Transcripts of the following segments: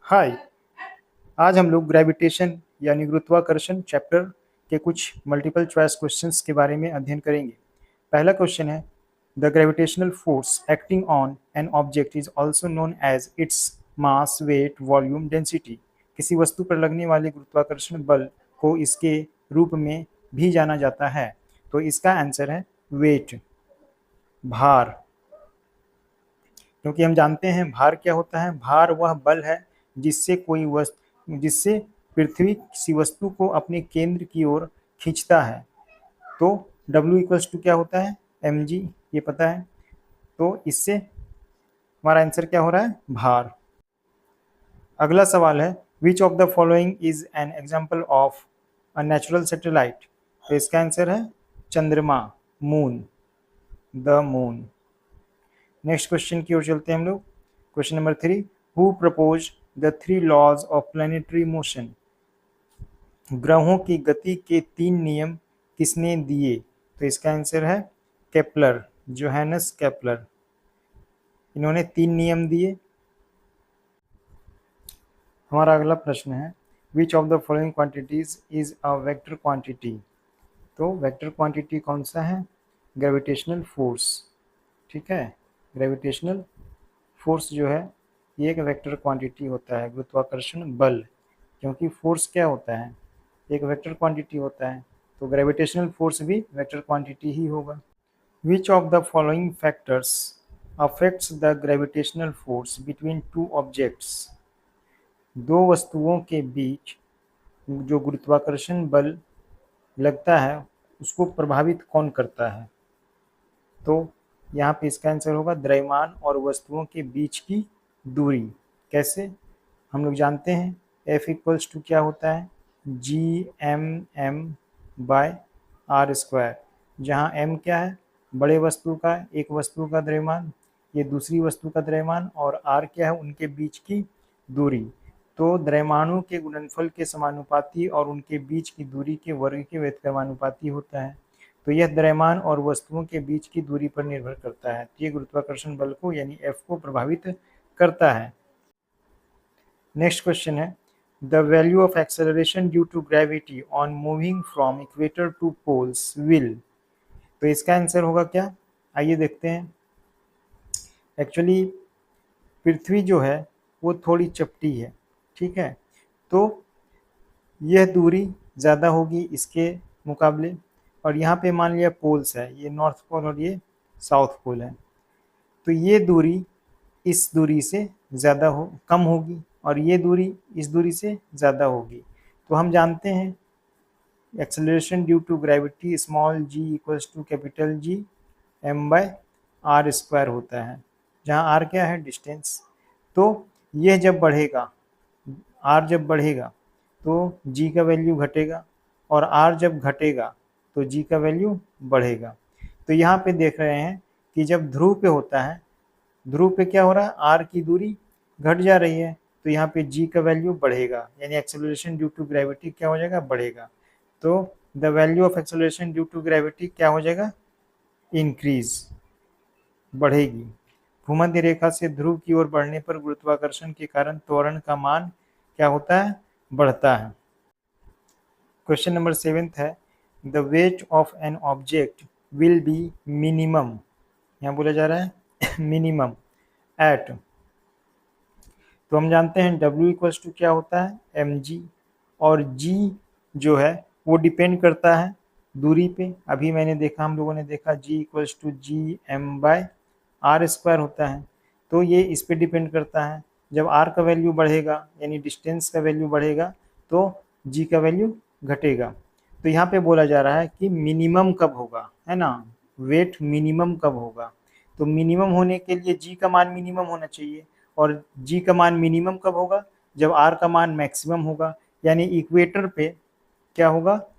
हाय। आज हम लोग ग्रेविटेशन यानी गुरुत्वाकर्षण चैप्टर के कुछ मल्टीपल चॉइस क्वेश्चंस के बारे में अध्ययन करेंगे। पहला क्वेश्चन है, the gravitational force acting on an object is also known as its mass, weight, volume, density. किसी वस्तु पर लगने वाले गुरुत्वाकर्षण बल को इसके रूप में भी जाना जाता है। तो इसका आंसर है वेट, भार। क्योंकि हम जानते हैं भार क्या होता है। भार वह बल है जिससे पृथ्वी किसी वस्तु को अपने केंद्र की ओर खींचता है। तो W इक्वल्स टू क्या होता है, mg, ये पता है। तो इससे हमारा आंसर क्या हो रहा है, भार। अगला सवाल है, which of the following is an example of a natural satellite. तो इसका आंसर है चंद्रमा, moon, the moon. Next question की ओर चलते हैं हम लोग। Question number 3, who propose the 3 laws of planetary motion. ग्रहों की गति के 3 नियम किसने दिए। तो इसका आंसर है केपलर, जोहानस केपलर। इन्होंने 3 नियम दिए। हमारा अगला प्रश्न है, which of the following quantities is a vector quantity. तो वेक्टर क्वांटिटी कौन सा है, ग्रेविटेशनल फोर्स। ठीक है, ग्रेविटेशनल फोर्स जो है ये एक वेक्टर क्वांटिटी होता है, गुरुत्वाकर्षण बल। क्योंकि फोर्स क्या होता है, एक वेक्टर क्वांटिटी होता है, तो ग्रेविटेशनल फोर्स भी वेक्टर क्वांटिटी ही होगा। विच of the following factors affects the gravitational force between two objects. दो वस्तुओं के बीच जो गुरुत्वाकर्षण बल लगता है उसको प्रभावित कौन करता है। तो यहाँ पे इसका आंसर होगा द्रव्यमान और वस्तुओं के बीच की दूरी। कैसे, हम लोग जानते हैं F इक्वल्स टू क्या होता है, Gm/r²। जहाँ m क्या है, बड़े वस्तु का, एक वस्तु का द्रव्यमान, ये दूसरी वस्तु का द्रव्यमान, और r क्या है, उनके बीच की दूरी। तो द्रव्यमानों के गुणनफल के समानुपाती और उनके बीच की दूरी के वर्ग के व्युत्क्रमानुपाती होता है। तो यह द्रव्यमान और वस्तुओं के बीच की दूरी पर निर्भर करता है। तो ये गुरुत्वाकर्षण बल को यानी F को प्रभावित करता है। नेक्स्ट क्वेश्चन है, the value of acceleration due to gravity on moving from equator to poles will. तो इसका आंसर होगा क्या, आइए देखते हैं। एक्चुअली पृथ्वी जो है वो थोड़ी चपटी है, ठीक है, तो यह दूरी ज़्यादा होगी इसके मुकाबले। और यहाँ पे मान लिया पोल्स है, ये नॉर्थ पोल और ये साउथ पोल है, तो ये दूरी इस दूरी से ज़्यादा कम होगी और ये दूरी इस दूरी से ज़्यादा होगी। तो हम जानते हैं acceleration due to gravity small g equals to capital G m/r² होता है, जहाँ r क्या है, डिस्टेंस। तो यह जब बढ़ेगा, r जब बढ़ेगा तो g का वैल्यू घटेगा, और r जब घटेगा तो g का वैल्यू बढ़ेगा। तो यहाँ पे देख रहे हैं कि जब ध्रुव पे होता है, ध्रुव पे क्या हो रहा है, r की दूरी घट जा रही है, तो यहाँ पे g का वैल्यू बढ़ेगा, यानी एक्सेलरेशन ड्यू टू ग्रेविटी क्या हो जाएगा, बढ़ेगा। तो the value of acceleration due to gravity क्या हो जाएगा, इंक्रीज, बढ़ेगी। भूमध्य रेखा से ध्रुव की ओर बढ़ने पर गुरुत्वाकर्षण के कारण त्वरण का मान क्या होता है, बढ़ता है। क्वेश्चन नंबर 7 है, the weight of an object will be minimum. यहाँ बोला जा रहा है मिनिमम एट। तो हम जानते हैं W इक्वल्स टू क्या होता है, mg, और g जो है वो डिपेंड करता है दूरी पे। अभी मैंने देखा, हम लोगों ने देखा g इक्वल्स टू Gm/r² होता है, तो ये इस पे डिपेंड करता है। जब r का वैल्यू बढ़ेगा यानी डिस्टेंस का वैल्यू बढ़ेगा तो g का वैल्यू घटेगा। तो यहाँ पे बोला जा रहा है कि मिनिमम कब होगा, है ना, वेट मिनिमम कब होगा। तो मिनिमम होने के लिए g का मान मिनिमम होना चाहिए, और g का मान मिनिमम कब होगा, जब r का मान मैक्सिमम होगा, यानी इक्वेटर पे क्या होगा,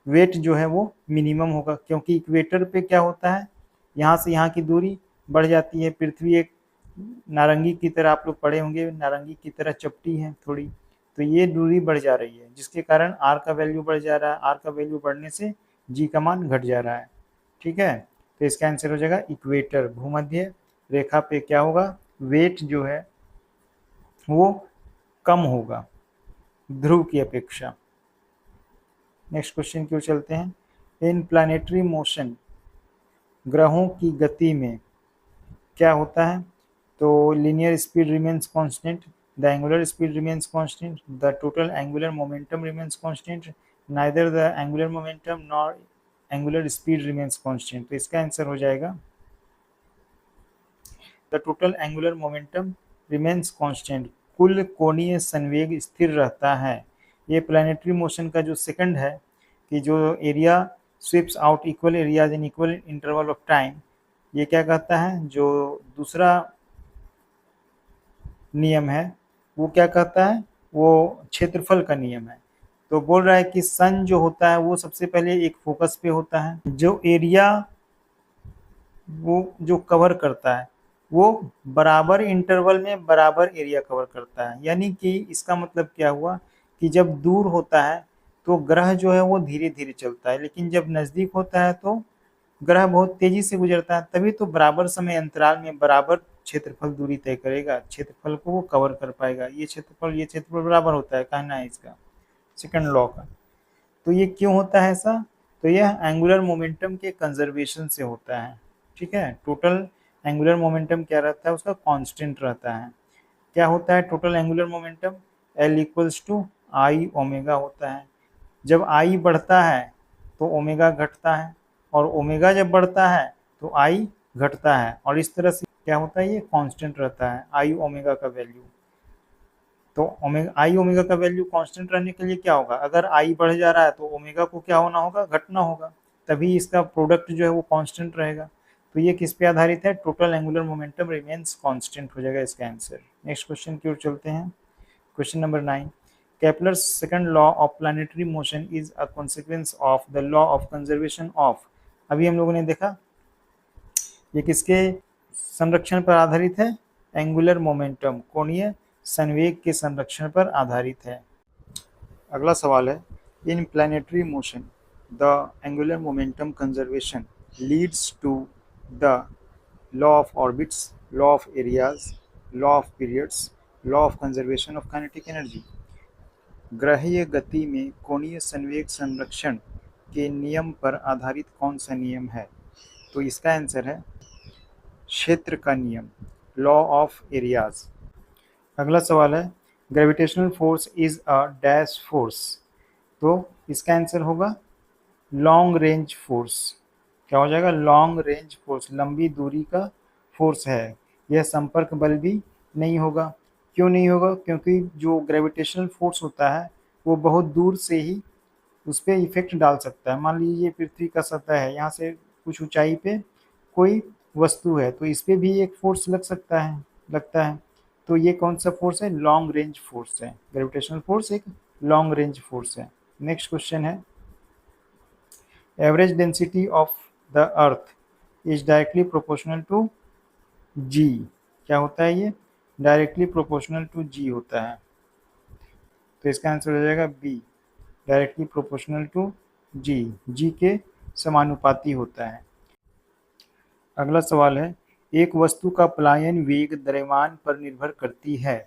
वेट जो है वो मिनिमम होगा। क्योंकि इक्वेटर पे क्या होता है, यहाँ से यहाँ की दूरी बढ़ जाती है। पृथ्वी एक नारंगी की तरह, आप लोग पढ़े होंगे, नारंगी की तरह चपटी है थोड़ी, तो ये दूरी बढ़ जा रही है, जिसके कारण r का वैल्यू बढ़ जा रहा है। r का वैल्यू बढ़ने से g का मान घट जा रहा है, ठीक है। तो इसका आंसर हो जाएगा इक्वेटर, भूमध्य रेखा पे क्या होगा, वेट जो है वो कम होगा ध्रुव की अपेक्षा। नेक्स्ट क्वेश्चन की ओर चलते हैं। इन प्लानिटरी मोशन, ग्रहों की गति में क्या होता है? तो linear speed remains constant, the angular speed remains constant, the total angular momentum remains constant, neither the angular momentum nor angular speed remains constant. तो इसका आंसर हो जाएगा the total angular momentum remains constant. कुल कोणीय संवेग स्थिर रहता है। ये प्लानिटरी मोशन का जो सेकंड है कि जो area sweeps out equal areas in equal interval of time, ये क्या कहता है? जो दूसरा नियम है वो क्या कहता है? वो क्षेत्रफल का नियम है। तो बोल रहा है कि सन जो होता है वो सबसे पहले एक फोकस पे होता है, जो एरिया वो जो कवर करता है वो बराबर इंटरवल में बराबर एरिया कवर करता है। यानी कि इसका मतलब क्या हुआ कि जब दूर होता है तो ग्रह जो है वो धीरे धीरे चलता है, लेकिन जब नज़दीक होता है तो ग्रह बहुत तेजी से गुजरता है। तभी तो बराबर समय अंतराल में बराबर क्षेत्रफल दूरी तय करेगा, क्षेत्रफल को वो कवर कर पाएगा। ये क्षेत्रफल बराबर होता है, कहना है इसका सेकंड लॉ का। तो ये क्यों होता है ऐसा? तो यह एंगुलर मोमेंटम के कंजर्वेशन से होता है। ठीक है, टोटल एंगुलर मोमेंटम क्या रहता है? उसका कांस्टेंट रहता है। क्या होता है total angular momentum? L equals to I omega होता है। जब आई बढ़ता है तो ओमेगा घटता है, और ओमेगा जब बढ़ता है तो आई घटता है, और इस तरह से क्या होता है? ये कांस्टेंट रहता है आई ओमेगा का वैल्यू। तो आई ओमेगा का वैल्यू कांस्टेंट रहने के लिए क्या होगा? अगर आई बढ़ जा रहा है तो ओमेगा को क्या होना होगा? घटना होगा, तभी इसका प्रोडक्ट जो है वो कांस्टेंट रहेगा। तो ये किस पे आधारित है? Total angular momentum remains constant हो जाएगा इसका आंसर। नेक्स्ट क्वेश्चन की ओर चलते हैं। Question number 9, Kepler's second law of planetary motion is a consequence of the law of conservation of। अभी हम लोगों ने देखा ये किसके संरक्षण पर आधारित है? एंगुलर मोमेंटम, कोणीय संवेग के संरक्षण पर आधारित है। अगला सवाल है, in planetary motion the angular momentum conservation leads to the law of orbits, law of areas, law of periods, law of conservation of kinetic energy. ग्रहीय गति में कोणीय संवेग संरक्षण के नियम पर आधारित कौन सा नियम है? तो इसका आंसर है क्षेत्र का नियम, लॉ ऑफ एरियाज। अगला सवाल है, gravitational force is a dash force. तो इसका आंसर होगा लॉन्ग रेंज फोर्स। क्या हो जाएगा? लॉन्ग रेंज फोर्स, लंबी दूरी का फोर्स है। यह संपर्क बल भी नहीं होगा। क्यों नहीं होगा? क्योंकि जो ग्रेविटेशनल फोर्स होता है वो बहुत दूर से ही उस पर इफेक्ट डाल सकता है। मान लीजिए पृथ्वी का सतह है, यहाँ से कुछ ऊंचाई पे कोई वस्तु है तो इस पर भी एक फोर्स लगता है। तो ये कौन सा फोर्स है? लॉन्ग रेंज फोर्स है। ग्रेविटेशनल फोर्स एक लॉन्ग रेंज फोर्स है। नेक्स्ट क्वेश्चन है, average density of the earth is directly proportional to g. क्या होता है ये? डायरेक्टली प्रोपोर्शनल टू जी होता है। तो इसका आंसर हो जाएगा बी, डायरेक्टली प्रोपोर्शनल टू जी, जी के समानुपाती होता है। अगला सवाल है, एक वस्तु का पलायन वेग द्रव्यमान पर निर्भर करती है।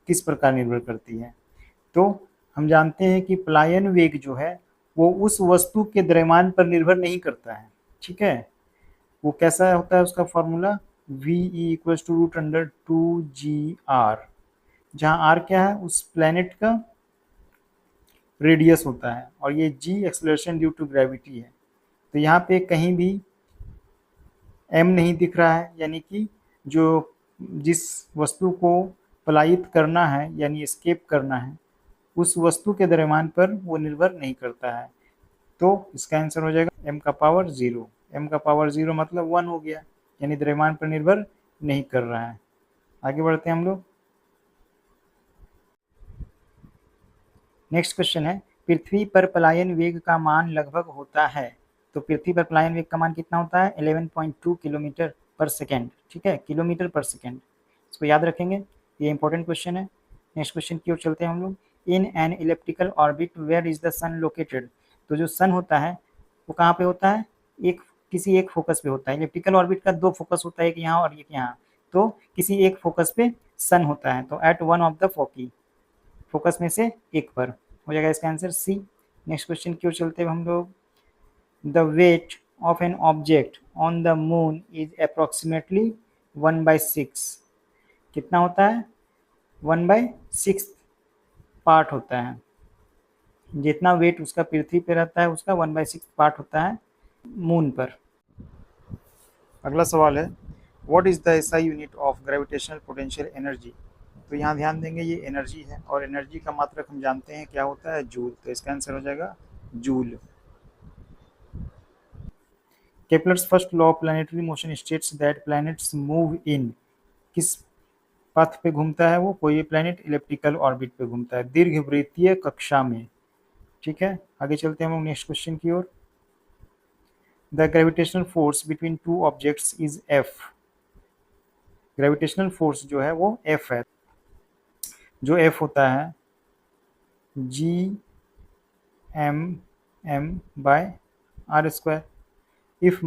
किस प्रकार निर्भर करती है? तो हम जानते हैं कि पलायन वेग जो है वो उस वस्तु के द्रव्यमान पर निर्भर नहीं करता है। ठीक है, वो कैसा होता है? उसका formula V E equals to root under 2GR, जहाँ R क्या है? उस प्लैनेट का रेडियस होता है, और ये G acceleration due to gravity है। तो यहाँ पे कहीं भी M नहीं दिख रहा है, यानी कि जो जिस वस्तु को पलायित करना है यानी एस्केप करना है उस वस्तु के द्रव्यमान पर वो निर्भर नहीं करता है। तो इसका आंसर हो जाएगा m का पावर 0। m का पावर 0 मतलब 1 हो गया, यानी द्रव्यमान पर निर्भर नहीं कर रहा है। आगे बढ़ते हैं हम लोग। नेक्स्ट क्वेश्चन है, पृथ्वी पर पलायन वेग का मान लगभग होता है। तो पृथ्वी पर पलायन वेग का मान कितना होता है? 11.2 किलोमीटर पर सेकेंड। ठीक है, किलोमीटर पर सेकेंड, इसको याद रखेंगे, ये इंपॉर्टेंट क्वेश्चन है। नेक्स्ट क्वेश्चन की ओर चलते हैं हम लोग। In an elliptical orbit where is the sun located. तो जो सन होता है वो कहाँ पे होता है? किसी एक फोकस पे होता है। इलेप्टिकल ऑर्बिट का 2 फोकस होता है, एक यहाँ और एक यहाँ। तो किसी एक फोकस पे सन होता है, तो at one of the foci. Focus में से एक पर, हो जाएगा इसका आंसर सी। नेक्स्ट क्वेश्चन की ओर चलते हैं हम लोग। The weight of an object on the moon is approximately 1/6। कितना होता है? 1/6 पार्ट होता है। जितना वेट उसका पृथ्वी पे रहता है उसका 1/6 पार्ट होता है मून पर। अगला सवाल है, what is the SI unit of gravitational potential energy. तो यहाँ ध्यान देंगे ये एनर्जी है और एनर्जी का मात्रक हम जानते हैं क्या होता है, जूल। तो इसका आंसर हो जाएगा joule. Kepler's first law of planetary motion states that planets move in. किस पथ पे घूमता है वो कोई भी प्लैनेट? इलेप्टिकल ऑर्बिट पे घूमता है दीर्घवृत्तीय कक्षा में। ठीक है, आगे चलते हैं हम नेक्स्ट क्वेश्चन की ओर। The gravitational force between two objects is F. Gravitational force जो है वो एफ है, जो एफ होता है G M M by are square. If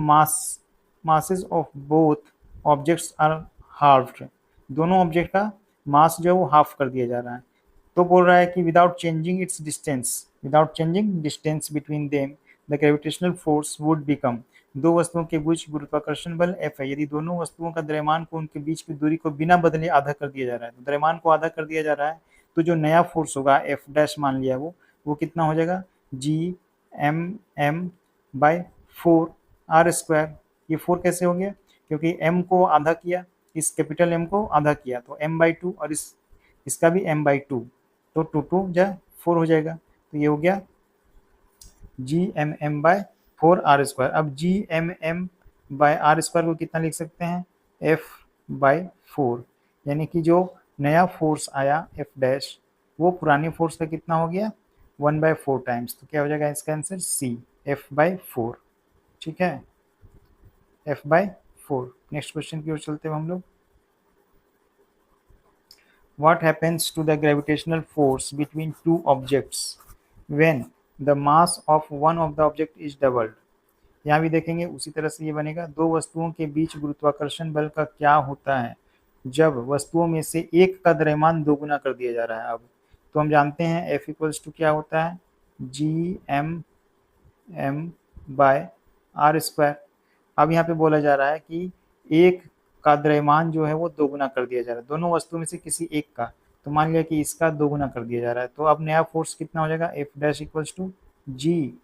masses of both objects are halved। दोनों ऑब्जेक्ट का मास जो है वो हाफ कर दिया जा रहा है। तो बोल रहा है कि without changing distance between them the gravitational force would become. दो वस्तुओं के बीच गुरुत्वाकर्षण बल एफ है। यदि दोनों वस्तुओं का द्रव्यमान को उनके बीच की दूरी को बिना बदले आधा कर दिया जा रहा है, तो द्रव्यमान को आधा कर दिया जा रहा है, तो जो नया फोर्स होगा एफ डैश मान लिया वो कितना हो जाएगा? G M M by 4 R square. ये 4 कैसे हो गया? क्योंकि m को आधा किया, इस कैपिटल M को आधा किया तो m/2 और इसका भी m/2, तो 2 2 जा 4 हो जाएगा। तो ये हो गया gmm/4 आर स्क्वायर। अब gmm/r स्क्वायर को कितना लिख सकते हैं? f/4। यानी कि जो नया फोर्स आया f डैश वो पुराने फोर्स का कितना हो गया? 1/4 टाइम्स। तो क्या हो जाएगा इसका आंसर? सी, f/4। ठीक है, f/4। नेक्स्ट क्वेश्चन की ओर चलते हैं हम लोग। What happens to the gravitational force between two objects when the mass of one of the object is doubled। यहाँ भी देखेंगे उसी तरह से ये बनेगा। दो वस्तुओं के बीच गुरुत्वाकर्षण बल का क्या होता है जब वस्तुओं में से एक का द्रव्यमान दोगुना कर दिया जा रहा है। अब तो हम जानते हैं F इक्वल्स टू क्या होता है? G M M by are square. अब यहाँ पे बोला जा रहा है कि एक का द्रव्यमान जो है वो दोगुना कर दिया जा रहा है, दोनों वस्तुओं में से किसी एक का। तो मान लिया कि इसका दोगुना कर दिया जा रहा है, तो अब नया फोर्स कितना हो जाएगा? F dash equals to G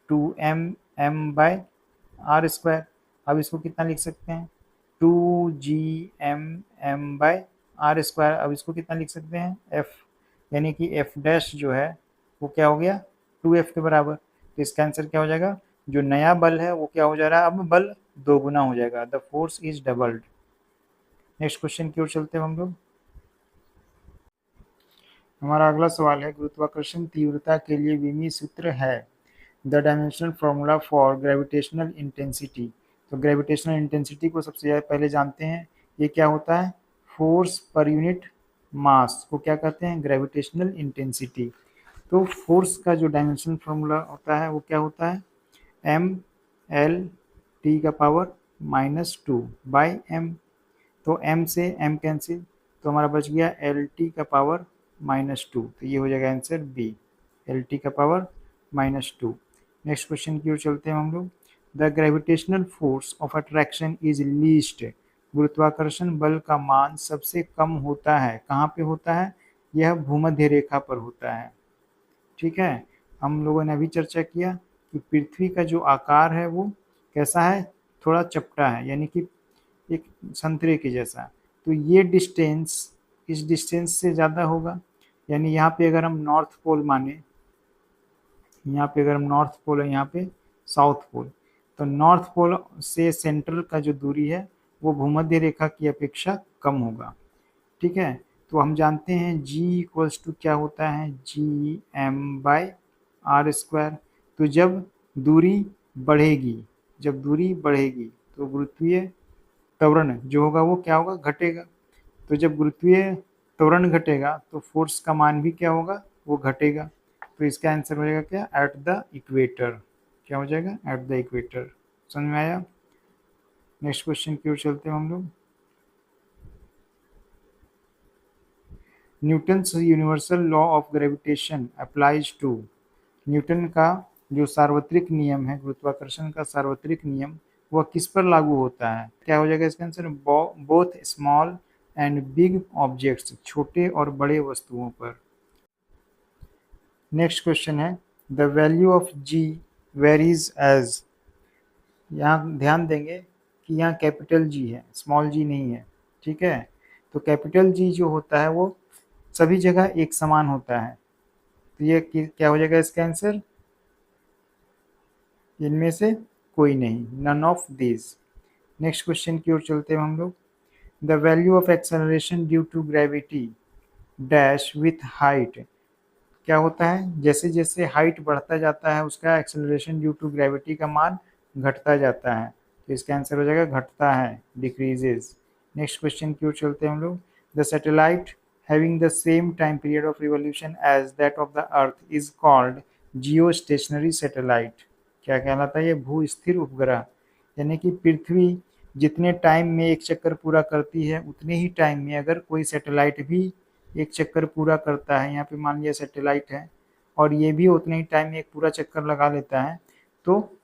2m/m/r²। अब इसको कितना लिख सकते हैं? 2gmm/r²। अब इसको कितना लिख सकते हैं? f, यानी कि f डैश जो है वो क्या हो गया? 2f के बराबर। तो इसका आंसर क्या हो जाएगा? जो नया बल है वो क्या हो जा रहा है? अब बल दोगुना हो जाएगा, the force is doubled. Next question की ओर चलते हैं हम लोग। हमारा अगला सवाल है, गुरुत्वाकर्षण तीव्रता के लिए विमी सूत्र है। The dimensional formula for gravitational intensity. तो ग्रेविटेशनल इंटेंसिटी को सबसे पहले जानते हैं, ये क्या होता है? फोर्स पर यूनिट मास को क्या कहते हैं? Gravitational intensity. तो फोर्स का जो डायमेंशनल फॉर्मूला होता है वो क्या होता है? m/l(t)⁻²/m। तो m से m कैंसिल, तो हमारा बच गया l(t)⁻²। तो ये हो जाएगा answer B, l(t)⁻²। Next question की ओर चलते हैं हम लोग। The gravitational force of attraction is least. गुरुत्वाकर्षण बल का मान सबसे कम होता है, कहाँ पे होता है? यह भूमध्य रेखा पर होता है। ठीक है, हम लोगों ने अभी चर्चा किया कि पृथ्वी का जो आकार है वो कैसा है? थोड़ा चपटा है, यानी कि एक संतरे के जैसा। तो ये डिस्टेंस इस डिस्टेंस से ज़्यादा होगा। यानी यहाँ पे अगर हम नॉर्थ पोल माने, यहाँ पे अगर हम नॉर्थ पोल है, यहाँ पे साउथ पोल, तो नॉर्थ पोल से सेंट्रल का जो दूरी है वो भूमध्य रेखा की अपेक्षा कम होगा। ठीक है, तो हम जानते हैं g इक्वल्स टू क्या होता है? gm/r²। तो जब दूरी बढ़ेगी तो गुरुत्वीय त्वरण जो होगा वो क्या होगा? घटेगा। तो जब गुरुत्वीय त्वरण घटेगा तो फोर्स का मान भी क्या होगा? वो घटेगा। तो इसका आंसर हो जाएगा क्या? At the equator. क्या हो जाएगा? At the equator. समझ में आया? नेक्स्ट क्वेश्चन की ओर चलते हैं हम लोग। Newton's universal law of gravitation applies to. Newton का जो सार्वत्रिक नियम है, गुरुत्वाकर्षण का सार्वत्रिक नियम, वह किस पर लागू होता है? क्या हो जाएगा इसका answer? Both small and big objects, छोटे और बड़े वस्तुओं पर। नेक्स्ट क्वेश्चन है the value of G varies as. यहाँ ध्यान देंगे कि यहाँ कैपिटल जी है, स्मॉल जी नहीं है, ठीक है। तो कैपिटल जी जो होता है वो सभी जगह एक समान होता है। तो ये क्या हो जाएगा इसका आंसर? इनमें से कोई नहीं, none of this. Next question की ओर चलते हैं हम लोग। The value of acceleration due to gravity dash with height. क्या होता है? जैसे जैसे हाइट बढ़ता जाता है उसका एक्सेलरेशन ड्यू टू ग्रेविटी का मान घटता जाता है। तो इसका आंसर हो जाएगा घटता है, डिक्रीजेज। नेक्स्ट क्वेश्चन की ओर चलते हैं हम लोग। The satellite having the same time period of revolution as that of the earth is called geostationary satellite. क्या कहलाता है? ये भू स्थिर उपग्रह। यानी कि पृथ्वी जितने टाइम में एक चक्कर पूरा करती है उतने ही टाइम में अगर कोई सैटेलाइट भी एक चक्कर पूरा करता है, यहाँ पे मान लिया सैटेलाइट है और ये भी उतने ही टाइम में एक पूरा चक्कर लगा लेता है, तो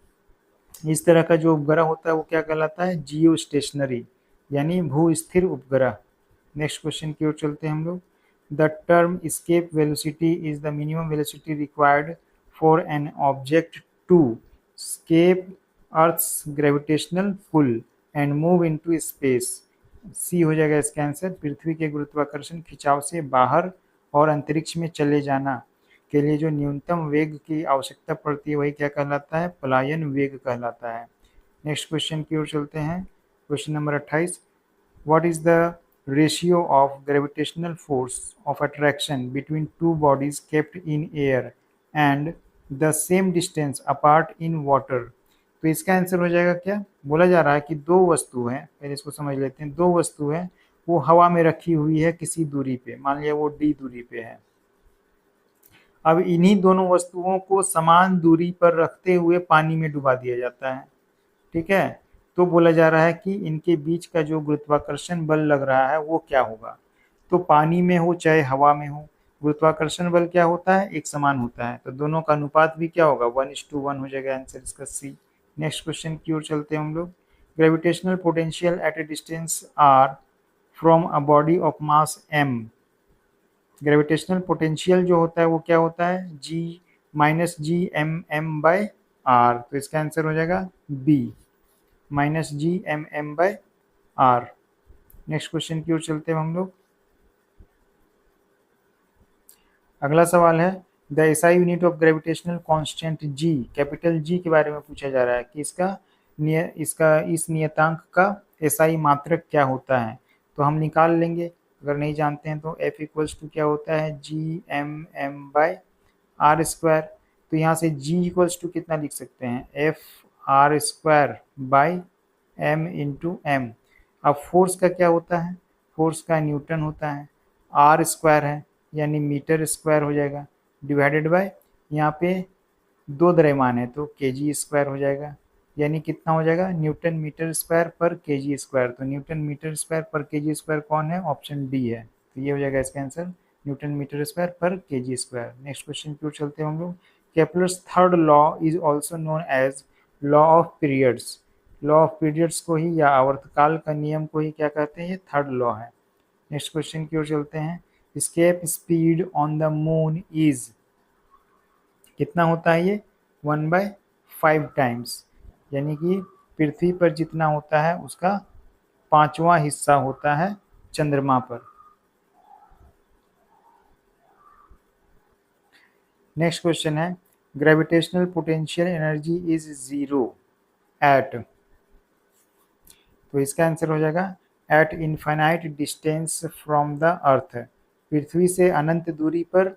इस तरह का जो उपग्रह होता है वो क्या कहलाता है? जियो स्टेशनरी, यानी भू स्थिर उपग्रह। नेक्स्ट क्वेश्चन की ओर चलते हैं हम लोग। The term escape velocity is the minimum velocity required for an object to escape Earth's gravitational pull and move into space। सी हो जाएगा इसका आंसर। पृथ्वी के गुरुत्वाकर्षण खिंचाव से बाहर और अंतरिक्ष में चले जाना के लिए जो न्यूनतम वेग की आवश्यकता पड़ती है वही क्या कहलाता है? पलायन वेग कहलाता है। नेक्स्ट क्वेश्चन की ओर चलते हैं। Question number 28। What is the ratio of gravitational force of attraction between two bodies kept in air and the same distance apart in water? तो इसका आंसर हो जाएगा क्या? बोला जा रहा है कि दो वस्तु हैं, पहले इसको समझ लेते हैं। दो वस्तु है वो हवा में रखी हुई है किसी दूरी पे, मान लिया वो डी दूरी पे है। अब इन्हीं दोनों वस्तुओं को समान दूरी पर रखते हुए पानी में डुबा दिया जाता है, ठीक है। तो बोला जा रहा है कि इनके बीच का जो गुरुत्वाकर्षण बल लग रहा है वो क्या होगा? तो पानी में हो चाहे हवा में हो, गुरुत्वाकर्षण बल क्या होता है? एक समान होता है। तो दोनों का अनुपात भी क्या होगा? 1:1 हो जाएगा आंसर इसका सी। नेक्स्ट क्वेश्चन की ओर चलते हैं हम लोग। Gravitational potential at a distance r from a body of mass M. Gravitational potential जो होता है वो क्या होता है? G minus G M M by r. तो इसका आंसर हो जाएगा B, minus G M M by r. Next question की ओर चलते हैं हम लोग। अगला सवाल है the SI unit of gravitational constant G, capital G के बारे में पूछा जा रहा है कि इसका इस नियतांक का एसआई मात्रक क्या होता है? तो हम निकाल लेंगे, अगर नहीं जानते हैं तो एफ इक्वल्स टू क्या होता है? G M M by are square. तो यहाँ से जी इक्वल्स टू कितना लिख सकते हैं? F R square by M into M. अब फोर्स का क्या होता है? फोर्स का न्यूटन होता है। आर स्क्वायर है यानी मीटर स्क्वायर हो जाएगा, डिवाइडेड बाय यहाँ पे दो द्रव्यमान है तो केजी स्क्वायर हो जाएगा, यानी कितना हो जाएगा? न्यूटन मीटर स्क्वायर पर केजी स्क्वायर। तो न्यूटन मीटर स्क्वायर पर केजी स्क्वायर कौन है? ऑप्शन डी है। तो ये हो जाएगा इसका आंसर, न्यूटन मीटर स्क्वायर पर केजी स्क्वायर। नेक्स्ट क्वेश्चन की ओर चलते हैं हम लोग। Kepler's third law is also known as law of periods. Law of periods को ही या आवर्तकाल का नियम को ही क्या कहते हैं? ये थर्ड लॉ है। नेक्स्ट क्वेश्चन की ओर चलते हैं। Escape speed on the moon is, कितना होता है ये? 1/5 टाइम्स, यानी कि पृथ्वी पर जितना होता है उसका 5वां हिस्सा होता है चंद्रमा पर। नेक्स्ट क्वेश्चन है gravitational potential energy is zero at. तो इसका आंसर हो जाएगा at infinite distance from the earth. पृथ्वी से अनंत दूरी पर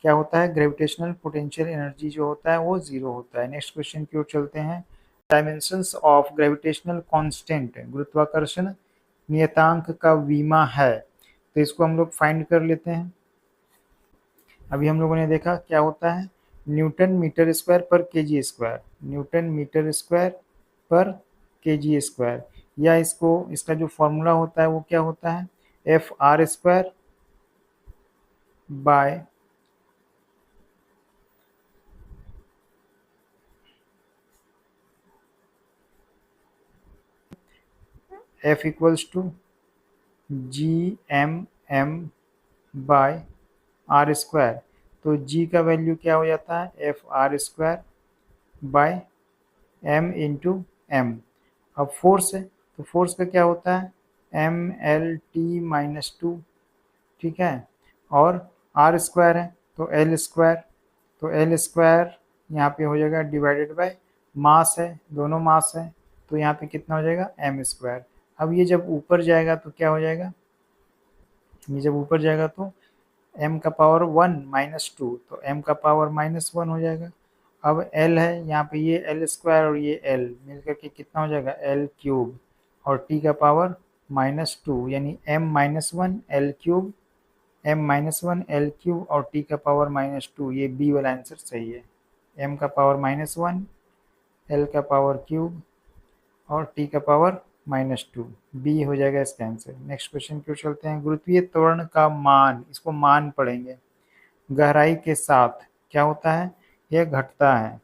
क्या होता है? ग्रेविटेशनल पोटेंशियल एनर्जी जो होता है वो जीरो होता है। नेक्स्ट क्वेश्चन की ओर चलते हैं। डायमेंशंस ऑफ ग्रेविटेशनल कांस्टेंट, गुरुत्वाकर्षण नियतांक का विमा है, तो इसको हम लोग फाइंड कर लेते हैं। अभी हम लोगों ने देखा क्या होता है? न्यूटन मीटर स्क्वायर पर kg square, newton metre square पर केजी स्क्वायर, या इसको इसका जो फॉर्मूला होता है वो क्या होता है? F R square by F equals to GMM by are square. तो G का वैल्यू क्या हो जाता है, F R square by M into M. अब फोर्स है तो फोर्स का क्या होता है, MLT-2, ठीक है। और आर स्क्वायर है तो एल स्क्वायर, तो एल स्क्वायर यहाँ पे हो जाएगा डिवाइडेड बाय मास है, दोनों मास है, तो यहाँ पे कितना हो जाएगा एम स्क्वायर। अब ये जब ऊपर जाएगा तो क्या हो जाएगा, ये जब ऊपर जाएगा तो m का पावर 1-2, तो m का पावर -1 हो जाएगा। अब l है यहाँ पे, ये एल स्क्वायर और ये l मिलकर के कितना हो जाएगा एल क्यूब, और t का पावर -2 यानी m-1 L cube, m-1 L cube और t का पावर -2। ये बी वाला आंसर सही है, m का पावर -1 l का पावर क्यूब और t का पावर -2, बी हो जाएगा इसका आंसर। नेक्स्ट क्वेश्चन की ओर चलते हैं। गुरुत्वीय त्वरण का मान, इसको मान पढ़ेंगे, गहराई के साथ क्या होता है, यह घटता है।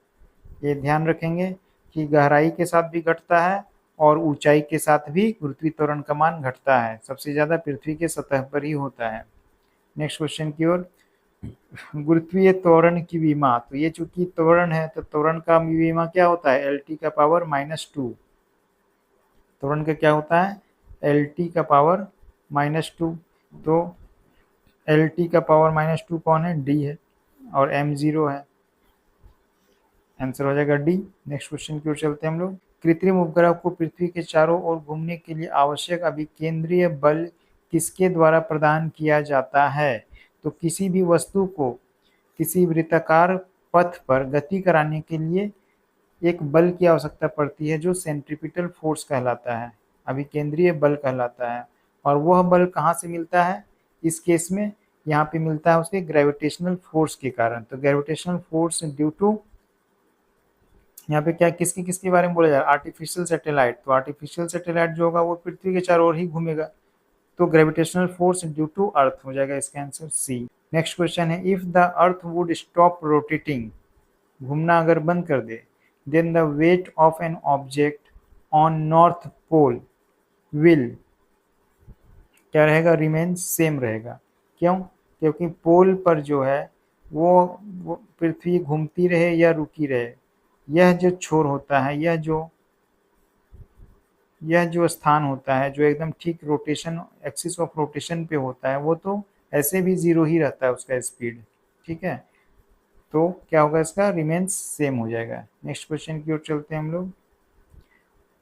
ये ध्यान रखेंगे कि गहराई के साथ भी घटता है और ऊंचाई के साथ भी गुरुत्वीय त्वरण का मान घटता है। सबसे ज्यादा पृथ्वी के सतह पर ही होता है। नेक्स्ट क्वेश्चन की ओर। गुरुत्वीय त्वरण की विमा, तो ये चूंकि त्वरण है तो त्वरण का विमा क्या होता है, LT का पावर -2। त्वरण का क्या होता है, LT का पावर -2। तो LT का पावर -2 कौन है, D है, और m 0 है, आंसर हो जाएगा डी। नेक्स्ट क्वेश्चन की ओर चलते हैं हम लोग। कृत्रिम उपग्रह को पृथ्वी के चारों ओर घूमने के लिए आवश्यक अभिकेंद्रीय बल किसके द्वारा प्रदान किया जाता है। तो किसी भी वस्तु को किसी वृत्ताकार पथ पर गति कराने के लिए एक बल की आवश्यकता पड़ती है जो सेंट्रीपिटल फोर्स कहलाता है, अभिकेंद्रीय बल कहलाता है। और वह बल कहाँ से मिलता है, इस केस में यहाँ पे मिलता है उसके ग्रेविटेशनल फोर्स के कारण। तो ग्रेविटेशनल फोर्स ड्यू टू, यहाँ पे क्या किसके किसके बारे में बोला जा रहा है, आर्टिफिशियल सैटेलाइट। तो आर्टिफिशियल सैटेलाइट जो होगा वो पृथ्वी के चारों ओर ही घूमेगा, तो gravitational force due to earth हो जाएगा इसका आंसर सी। नेक्स्ट क्वेश्चन है, if the earth would stop rotating, घूमना अगर बंद कर दे, then the weight of an object on north pole will क्या रहेगा, रिमेन सेम रहेगा। क्यों, क्योंकि पोल पर जो है वो पृथ्वी घूमती रहे या रुकी रहे, यह जो छोर होता है, यह जो स्थान होता है जो एकदम ठीक रोटेशन एक्सिस ऑफ रोटेशन पे होता है, वो तो ऐसे भी 0 ही रहता है उसका स्पीड, ठीक है। तो क्या होगा इसका, रिमेन्स सेम हो जाएगा। नेक्स्ट क्वेश्चन की ओर चलते हैं हम लोग।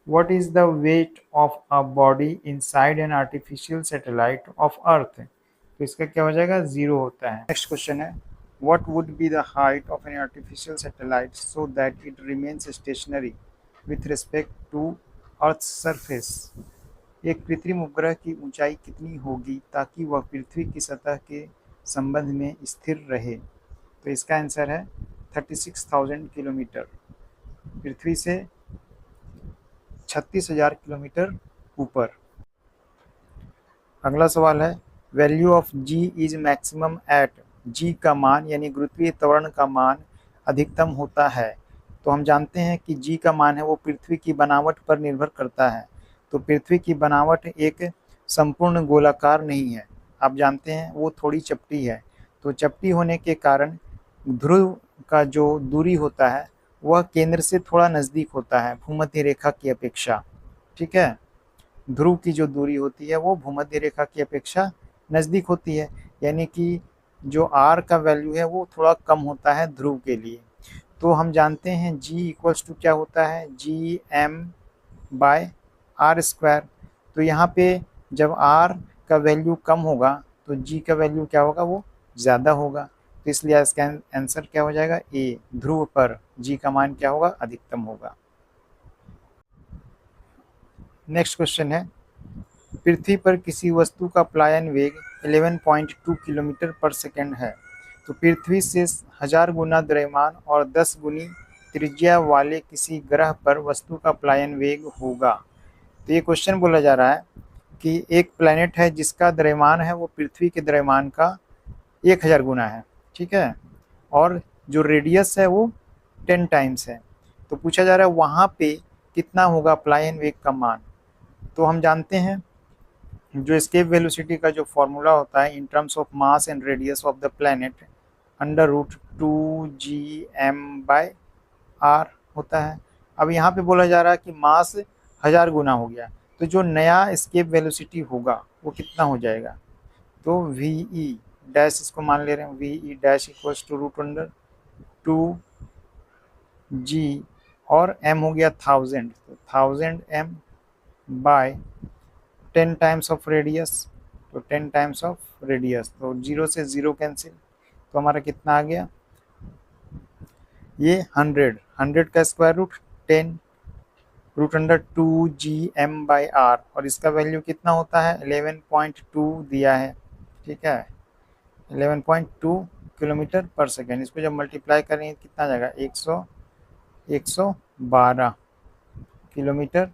What is the weight of a body inside an artificial satellite of earth, तो इसका क्या हो जाएगा, 0 होता है। नेक्स्ट क्वेश्चन है, what would be the height of an artificial satellite so that it remains stationary with respect to Earth's surface? एक कृत्रिम उपग्रह की ऊंचाई कितनी होगी ताकि वह पृथ्वी की सतह के संबंध में स्थिर रहे। तो इसका आंसर है 36,000 किलोमीटर, पृथ्वी से 36,000 किलोमीटर ऊपर। अगला सवाल है, value of G is maximum at, G का मान यानी गुरुत्वीय त्वरण का मान अधिकतम होता है। तो हम जानते हैं कि जी का मान है वो पृथ्वी की बनावट पर निर्भर करता है। तो पृथ्वी की बनावट एक संपूर्ण गोलाकार नहीं है, आप जानते हैं वो थोड़ी चपटी है। तो चपटी होने के कारण ध्रुव का जो दूरी होता है वह केंद्र से थोड़ा नज़दीक होता है भूमध्य रेखा की अपेक्षा, ठीक है। ध्रुव की जो दूरी होती है वो भूमध्य रेखा की अपेक्षा नज़दीक होती है, यानी कि जो आर का वैल्यू है वो थोड़ा कम होता है ध्रुव के लिए। तो हम जानते हैं जी इक्वल्स टू क्या होता है, GM/r²। तो यहाँ पे जब आर का वैल्यू कम होगा तो जी का वैल्यू क्या होगा, वो ज़्यादा होगा। तो इसलिए इसका आंसर क्या हो जाएगा, ए, ध्रुव पर जी का मान क्या होगा, अधिकतम होगा। नेक्स्ट क्वेश्चन है, पृथ्वी पर किसी वस्तु का पलायन वेग 11.2 किलोमीटर पर सेकंड है। तो पृथ्वी से 1000 गुना द्रव्यमान और 10 गुनी त्रिज्या वाले किसी ग्रह पर वस्तु का पलायन वेग होगा। तो ये क्वेश्चन बोला जा रहा है कि एक प्लैनेट है जिसका द्रव्यमान है वो पृथ्वी के द्रव्यमान का 1000 गुना है, ठीक है, और जो रेडियस है वो 10 टाइम्स है। तो पूछा जा रहा है वहाँ पे कितना होगा प्लायन वेग का मान। तो हम जानते हैं जो एस्केप वेलोसिटी का जो फॉर्मूला होता है in terms of mass and radius of the planet under root 2gm/r होता है। अब यहाँ पे बोला जा रहा है कि मास 1000 गुना हो गया, तो जो नया एस्केप वेलोसिटी होगा वो कितना हो जाएगा। तो वी ई डैश इसको मान ले रहे हैं, V E dash equals to root under 2g और m हो गया 1000, तो 1000m bye 10 times of radius, तो 10 टाइम्स ऑफ रेडियस, तो 0 से 0 कैंसिल, तो हमारा कितना आ गया ये 100 का square root 10 root under 2gm/r, और इसका वैल्यू कितना होता है 11.2 दिया है, ठीक है, 11.2 किलोमीटर पर सेकेंड। इसको जब मल्टीप्लाई करेंगे कितना आ जाएगा 112 किलोमीटर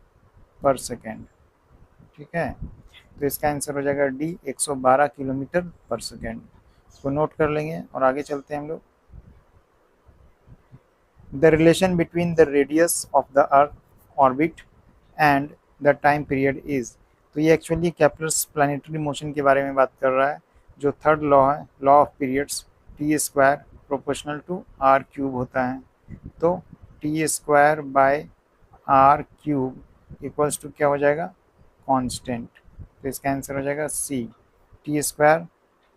पर सेकेंड, ठीक है। तो इसका आंसर हो जाएगा डी 112 किलोमीटर पर सेकेंड। इसको नोट कर लेंगे और आगे चलते हैं हम लोग। The relation between the radius of the earth orbit and the time period is, तो ये एक्चुअली केपलर्स प्लानिटरी मोशन के बारे में बात कर रहा है। जो थर्ड लॉ है, law of periods, T square proportional to r cube होता है। तो T square by r cube equals to क्या हो जाएगा कांस्टेंट, तो इसका आंसर हो जाएगा C, T square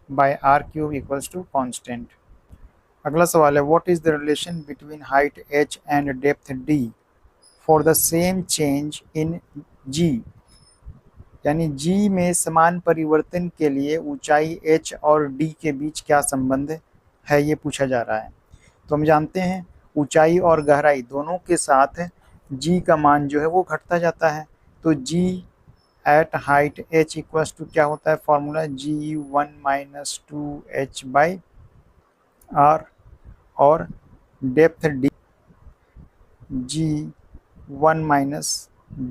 by r cube equals to constant. अगला सवाल है what is the relation between height h and depth d for the same change in g, यानी g में समान परिवर्तन के लिए ऊंचाई h और d के बीच क्या संबंध है, ये पूछा जा रहा है। तो हम जानते हैं ऊंचाई और गहराई दोनों के साथ g का मान जो है वो घटता जाता है। तो g at height h equals to क्या होता है फॉर्मूला g1 - 2h/r, और डेप्थ d g1 -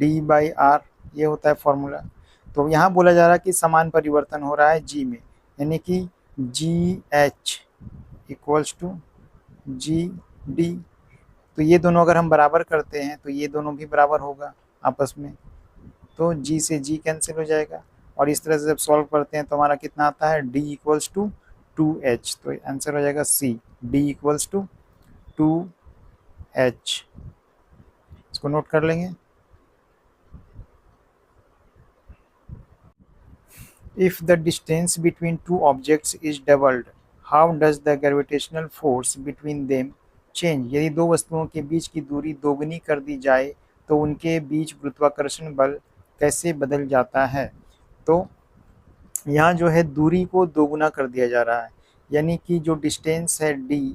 d/r, ये होता है फॉर्मूला। तो यहाँ बोला जा रहा है कि समान परिवर्तन हो रहा है g में, यानी कि gh इक्वल्स टू gd। तो ये दोनों अगर हम बराबर करते हैं तो ये दोनों भी बराबर होगा आपस में, तो g से g कैंसिल हो जाएगा। और इस तरह से जब सॉल्व करते हैं तो हमारा कितना आता है d इक्वल्स टू 2h, तो आंसर हो जाएगा c, d equals to 2h। इसको नोट कर लेंगे। If the distance between two objects is doubled, how does the gravitational force between them change? यदि दो वस्तुओं के बीच की दूरी दोगुनी कर दी जाए तो उनके बीच गुरुत्वाकर्षण बल कैसे बदल जाता है। तो यहाँ जो है दूरी को दोगुना कर दिया जा रहा है, यानी कि जो डिस्टेंस है d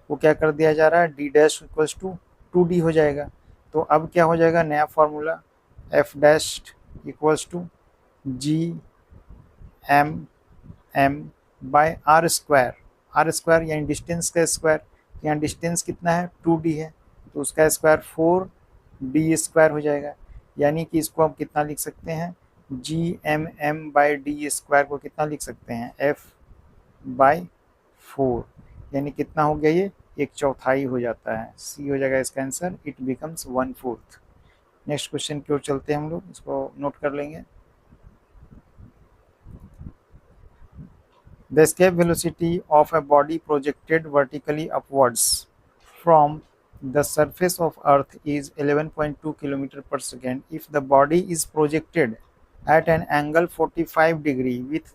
वो क्या कर दिया जा रहा है d dash equals to 2d हो जाएगा। तो अब क्या हो जाएगा नया formula f dash equals to g/m/r², R square यानी डिस्टेंस का स्क्वायर, यहाँ डिस्टेंस कितना है 2d है, तो उसका स्क्वायर 4d² हो जाएगा। यानी कि इसको हम कितना लिख सकते हैं gmm/d² को कितना लिख सकते हैं f/4, यानी कितना हो गया ये 1/4 हो जाता है, सी हो जाएगा इसका answer, it becomes 1/4। Next question की ओर चलते हैं हम लोग, इसको नोट कर लेंगे। The escape velocity of a body projected vertically upwards from the surface of Earth is 11.2 km per second. If the body is projected at an angle 45 degree with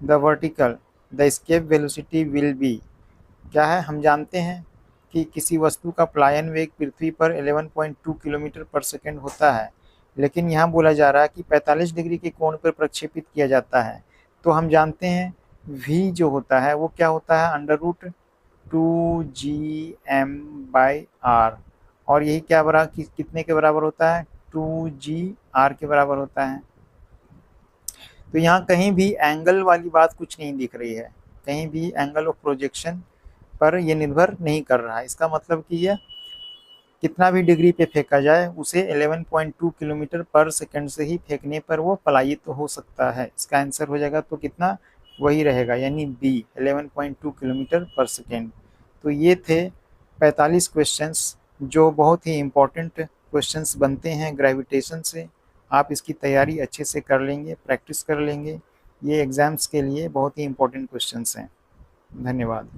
the vertical, the escape velocity will be, क्या है हम जानते हैं कि किसी वस्तु का प्लायन वेग पृथ्वी पर 11.2 किलोमीटर पर सेकेंड होता है, लेकिन यहाँ बोला जा रहा है कि 45 डिग्री के कोण पर प्रक्षेपित किया जाता है। तो हम जानते हैं v जो होता है वो क्या होता है अंडर रूट 2gm/r, और यही क्या बराबर कितने के बराबर होता है 2gr के बराबर होता है। तो यहाँ कहीं भी एंगल वाली बात कुछ नहीं दिख रही है, कहीं भी एंगल ऑफ प्रोजेक्शन पर ये निर्भर नहीं कर रहा है। इसका मतलब कि यह कितना भी डिग्री पे फेंका जाए उसे 11.2 किलोमीटर पर सेकंड से ही फेंकने पर वो पलायित हो सकता है। इसका आंसर हो जाएगा तो कितना वही रहेगा, यानी बी 11.2 किलोमीटर पर सेकेंड। तो ये थे 45 क्वेश्चंस जो बहुत ही इम्पोर्टेंट क्वेश्चंस बनते हैं ग्रेविटेशन से। आप इसकी तैयारी अच्छे से कर लेंगे, प्रैक्टिस कर लेंगे, ये एग्ज़ाम्स के लिए बहुत ही इम्पोर्टेंट क्वेश्चंस हैं। धन्यवाद।